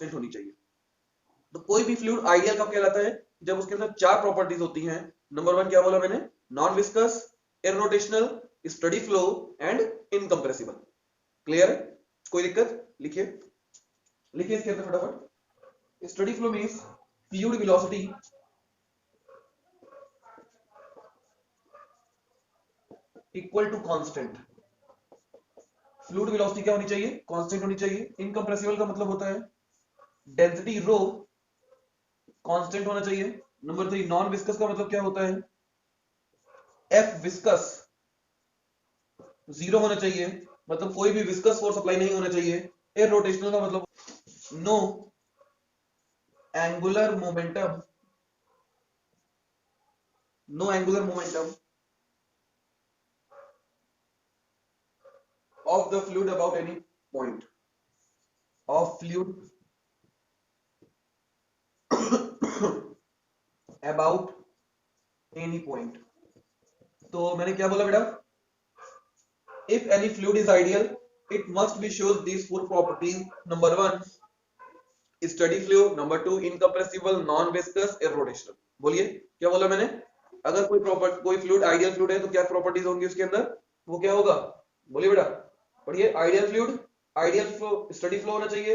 Constant होनी चाहिए। तो कोई भी फ्लूइड आइडियल कब कहलाता है, जब उसके अंदर चार प्रॉपर्टीज होती हैं। नंबर वन क्या बोला मैंने, non viscous, irrotational, steady flow and incompressible. Clear है, कोई दिक्कत? लिखिए लिखिए इसके अंदर फटाफट। Steady flow means fluid velocity equal to constant. Fluid velocity क्या होनी चाहिए, कांस्टेंट होनी चाहिए। इनकम्प्रेसिबल का मतलब होता है डेंसिटी रो कांस्टेंट होना चाहिए। नंबर थ्री, नॉन विस्कस का मतलब क्या होता है, एफ विस्कस जीरो होना चाहिए, मतलब कोई भी विस्कस फोर्स अप्लाई नहीं होना चाहिए। इररोटेशनल का मतलब no angular momentum, no angular momentum of the fluid about any point of fluid about any point। तो मैंने क्या बोला बेटा, if any fluid is ideal it must be shows these four properties। number one steady flow, number two incompressible, non viscous, irrotational। बोलिए क्या बोला मैंने, अगर कोई फ्लूइड आइडियल फ्लूइड है तो क्या प्रॉपर्टीज होंगी उसके अंदर, वो क्या होगा, बोलिए बेटा पढ़िए। Ideal fluid, ideal flow steady flow होना चाहिए,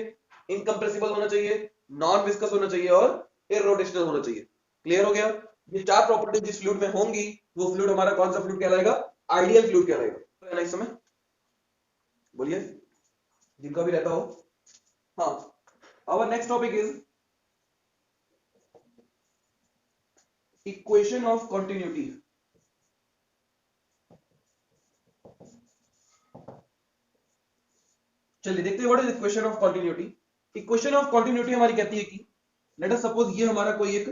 इनकम्प्रेसिबल होना चाहिए, नॉन विस्कस होना चाहिए और इररोटेशनल होना चाहिए। क्लियर हो गया, ये चार प्रॉपर्टीज जिस फ्लूइड में होंगी वो फ्लूइड हमारा कौन सा फ्लूइड कहलाएगा, आइडियल फ्लूइड कहलाएगा। तो है ना इस समय, बोलिए जिनका भी रहता हो। हाँ, our next topic is equation of continuity। चलिए देखते हैं what is equation of continuity. Equation of continuity हमारी कहती है कि लेट अस सपोज ये हमारा कोई एक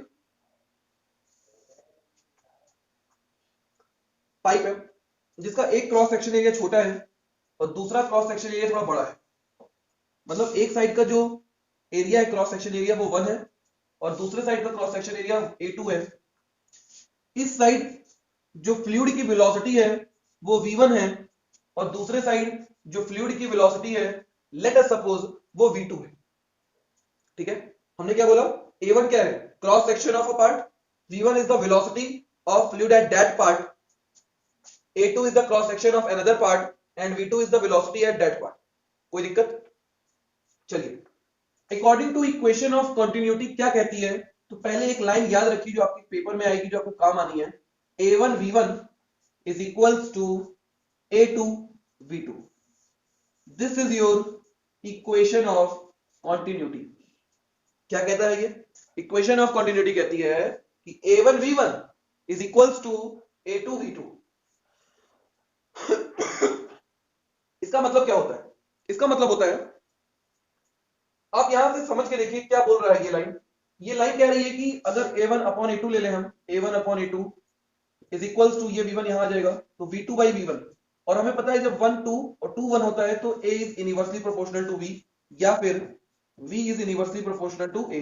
पाइप है जिसका एक क्रॉस सेक्शन एरिया छोटा है और दूसरा क्रॉस सेक्शन एरिया थोड़ा बड़ा है। मतलब एक साइड का जो एरिया है क्रॉस सेक्शन एरिया वो 1 है और दूसरे साइड का क्रॉस सेक्शन एरिया A2 है। इस साइड जो फ्लूइड की वेलोसिटी है वो v1 है और दूसरे साइड जो फ्लूइड की वेलोसिटी है लेट अस सपोज वो v2 है। ठीक है, हमने क्या बोला, a1 क्या है, cross section of a part, v1 is the velocity of fluid at that part, a2 is the cross section of another part and v2 is the velocity at that part. कोई दिक्कत? चलिए according to equation of continuity क्या कहती है, तो पहले एक line याद रखिए जो आपके पेपर में आएगी, जो आपको काम आनी है। a1 v1 is equals to a2 v2। This is your equation of continuity. क्या कहता है ये, इक्वेशन ऑफ कंटिन्यूटी कहती है कि a1 v1 is equals to a2 v2। इसका मतलब क्या होता है, इसका मतलब होता है, आप यहां से समझ के देखिए क्या बोल रहा है ये लाइन। ये लाइन कह रही है कि अगर a1 अपॉन a2 ले लें हम, a1 upon a2 is equals to, ये v1 यहां आ जाएगा तो v2 बाई v1। और हमें पता है जब 1 2 और 2 1 होता है तो a is inversely proportional to v या फिर v is inversely proportional to a।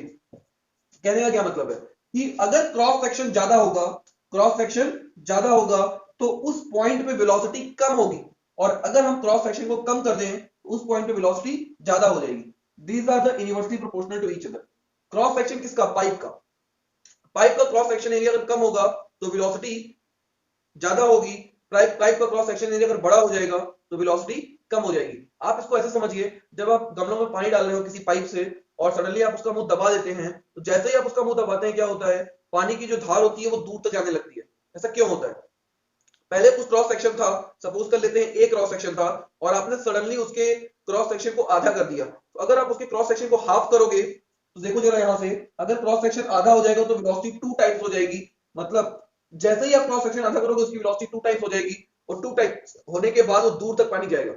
कहने का क्या मतलब है कि अगर क्रॉस सेक्शन ज्यादा होगा, क्रॉस सेक्शन ज्यादा होगा तो उस पॉइंट पे वेलोसिटी कम होगी, और अगर हम क्रॉस सेक्शन को कम कर दें तो उस पॉइंट पे वेलोसिटी ज्यादा हो जाएगी। These are the inversely proportional to each other। Cross section किसका, पाइप का। पाइप का क्रॉस सेक्शन एरिया अगर कम होगा तो वेलोसिटी ज्यादा होगी, पाइप का क्रॉस सेक्शन एरिया अगर बड़ा हो जाएगा तो वेलोसिटी कम हो जाएगी। आप इसको ऐसे समझिए, जब आप गमलों में पानी डाल रहे हो किसी पाइप से और सडनली आप उसका मुंह दबा देते हैं, तो जैसे ही आप उसका मुंह दबाते हैं क्या होता है, पानी की जो धार होती है वो दूर तक जाने लगती है। ऐसा क्यों होता है, पहले कुछ क्रॉस सेक्शन था, सपोज कर लेते हैं एक क्रॉस सेक्शन था और आपने सडनली उसके क्रॉस सेक्शन को आधा कर दिया, तो अगर आप उसके क्रॉस सेक्शन को हाफ करोगे तो देखो जरा यहां से, अगर क्रॉस सेक्शन आधा हो जाएगा तो वेलोसिटी 2 टाइम्स हो जाएगी। मतलब जैसे ही आप क्रॉस सेक्शन आधा करोगे उसकी वेलोसिटी 2 टाइम्स हो जाएगी और 2 टाइम्स होने के बाद वो दूर तक पानी जाएगा।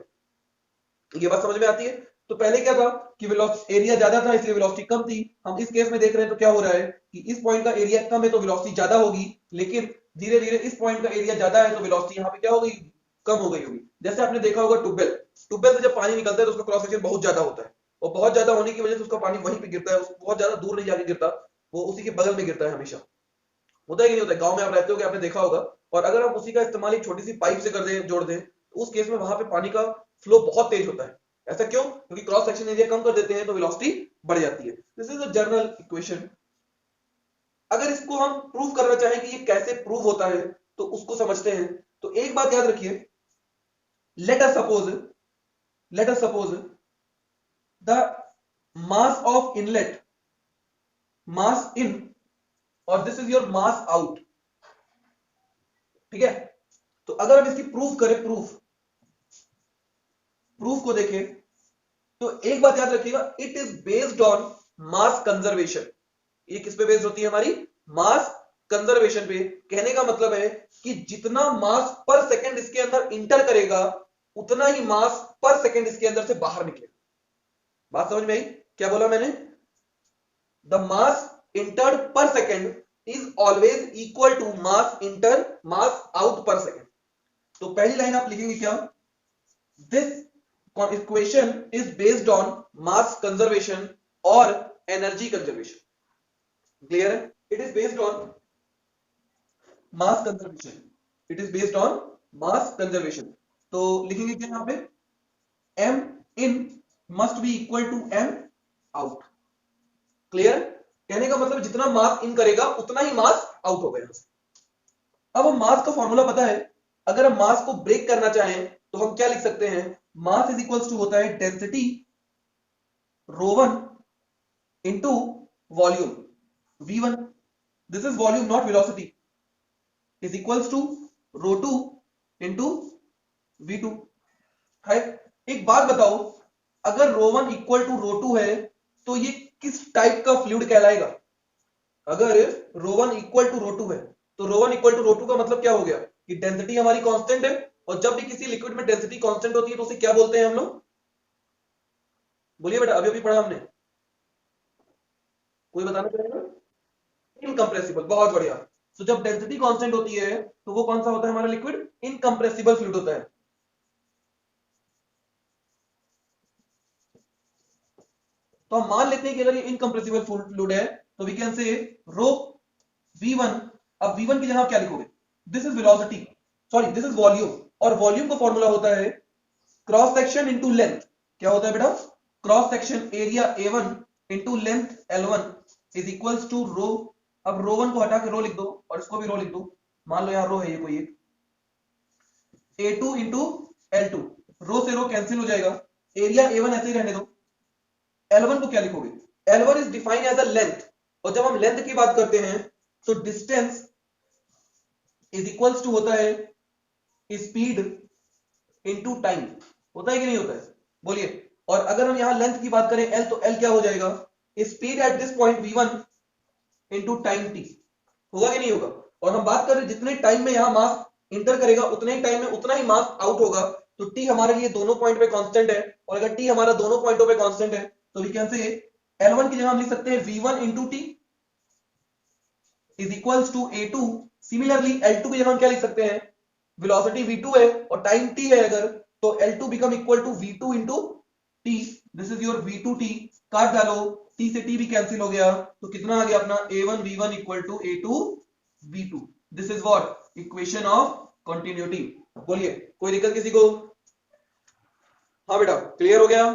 ये बात समझ में आती है? तो पहले क्या था कि वेलोसिटी एरिया ज्यादा था इसलिए वेलोसिटी कम थी। हम इस केस में देख रहे हैं तो क्या हो रहा है कि इस पॉइंट का एरिया कम है तो वेलोसिटी ज्यादा होगी, लेकिन धीरे धीरे इस पॉइंट का एरिया ज्यादा है तो वेलोसिटी यहाँ पे क्या हो गई, कम हो गई होगी। जैसे आपने देखा होगा ट्यूबवेल से जब पानी निकलता है तो उसका क्रॉस सेक्शन बहुत ज्यादा होता है और बहुत ज्यादा होने की वजह से उसका पानी वहीं पे गिरता है, बहुत ज्यादा दूर नहीं जाके गिरता, वो उसी के बगल में गिरता है हमेशा। होता है कि नहीं होता है, गांव में आप रहते हो कि आपने देखा होगा। और अगर हम उसी का इस्तेमाल एक छोटी सी पाइप से कर दें, जोड़ दें, तो उस केस में वहां पे पानी का फ्लो बहुत तेज होता है। ऐसा क्यों, क्योंकि क्रॉस सेक्शन एरिया कम कर देते हैं तो वेलोसिटी बढ़ जाती है। This is a general equation. अगर इसको हम प्रूव करना चाहें कि ये कैसे प्रूव होता है तो उसको समझते हैं। तो एक बात याद रखिए, let us suppose the mass of inlet, mass in, और this is your mass out. ठीक है, तो अगर हम इसकी प्रूफ करें, प्रूफ को देखें, तो एक बात याद रखिएगा, it is based on mass conservation. ये किस पे बेस्ड होती है हमारी? मास कंजर्वेशन पे। कहने का मतलब है कि जितना मास पर सेकंड इसके अंदर इंटर करेगा उतना ही मास पर सेकंड इसके अंदर से बाहर निकलेगा। बात समझ में आई? क्या बोला मैंने? The mass entered per second is always equal to mass enter mass out per second. तो पहली लाइन आप लिखेंगे क्या? This equation is based on mass conservation or energy conservation. Clear है? It is based on mass conservation. It is based on mass conservation. तो लिखेंगे क्या यहाँ पे? M in must be equal to M out. Clear? कहने का मतलब जितना मास इन करेगा उतना ही मास आउट होगा यहां से। अब हम मास का फॉर्मूला पता है, अगर हम मास को ब्रेक करना चाहें तो हम क्या लिख सकते हैं? मास इज इक्वल्स टू होता है density ρ1 into volume v1, this is volume not velocity, is equals to ρ2 into v2 है। एक बात बताओ, अगर ρ1 इक्वल टू ρ2 है तो ये किस टाइप का फ्लूइड कहलाएगा? अगर ρ1 इक्वल टू ρ2 है तो ρ1 इक्वल टू ρ2 का मतलब क्या हो गया कि डेंसिटी हमारी कांस्टेंट है, और जब भी किसी लिक्विड में डेंसिटी कांस्टेंट होती है तो उसे क्या बोलते हैं हम लोग? बोलिए बेटा, अभी पढ़ा हमने, कोई बताना चाहेगा? इनकंप्रेसिबल। बहुत बढ़िया। तो जब डेंसिटी कांस्टेंट होती है तो वो कौन सा होता है हमारा लिक्विड? इनकंप्रेसिबल फ्लूइड होता है। तो हम मान लेते हैं कि अगर ये इनकंप्रेसिबल फ्लूइड है तो we can say row v1। अब v1 की जगह आप क्या लिखोगे? This is velocity, sorry this is volume, और वॉल्यूम का फॉर्मूला होता है क्रॉस सेक्शन इंटू लेंथ। क्या होता है बेटा? Cross section area A1 into length L1 is equals to rho. अब ρ1 को हटा के रो लिख दो और इसको भी रो लिख दो। मान लो यहां रो है ये कोई एक, A2 इंटू L2, रो से रो कैंसिल हो जाएगा, एरिया A1 ऐसे ही रहने दो। L1 को क्या लिखोगे? L1 is defined as a length, और जब हम लेंथ की बात करते हैं तो डिस्टेंस इज इक्वल्स टू होता है स्पीड इंटू टाइम। होता है कि नहीं होता है? बोलिए। और अगर हम यहां लेंथ की बात करें L, तो L क्या हो जाएगा? Speed at this point v1 into time t। होगा कि नहीं होगा? और हम बात कर रहे जितने टाइम में यहां मास इंटर करेगा उतने ही टाइम में उतना ही मास आउट होगा। तो t हमारे लिए दोनों पॉइंट पे कांस्टेंट है, और अगर t हमारा दोनों पॉइंटों पे कांस्टेंट है तो वी कैन से L1 की जगह हम लिख सकते हैं v1 into t is equals to A2। Similarly L2 की जगह हम क्या लिख सकते हैं? वेलोसिटी v2 है और टाइम t है, अगर तो L2 become equal to v2 into t। This is your v2t। काट डालो, t से t भी कैंसिल हो गया, तो कितना आ गया अपना? A1 v1 equal to A2 v2। This is what? Equation of continuity. बोलिए, कोई दिक्कत किसी को? हाँ बेटा, क्लियर हो गया?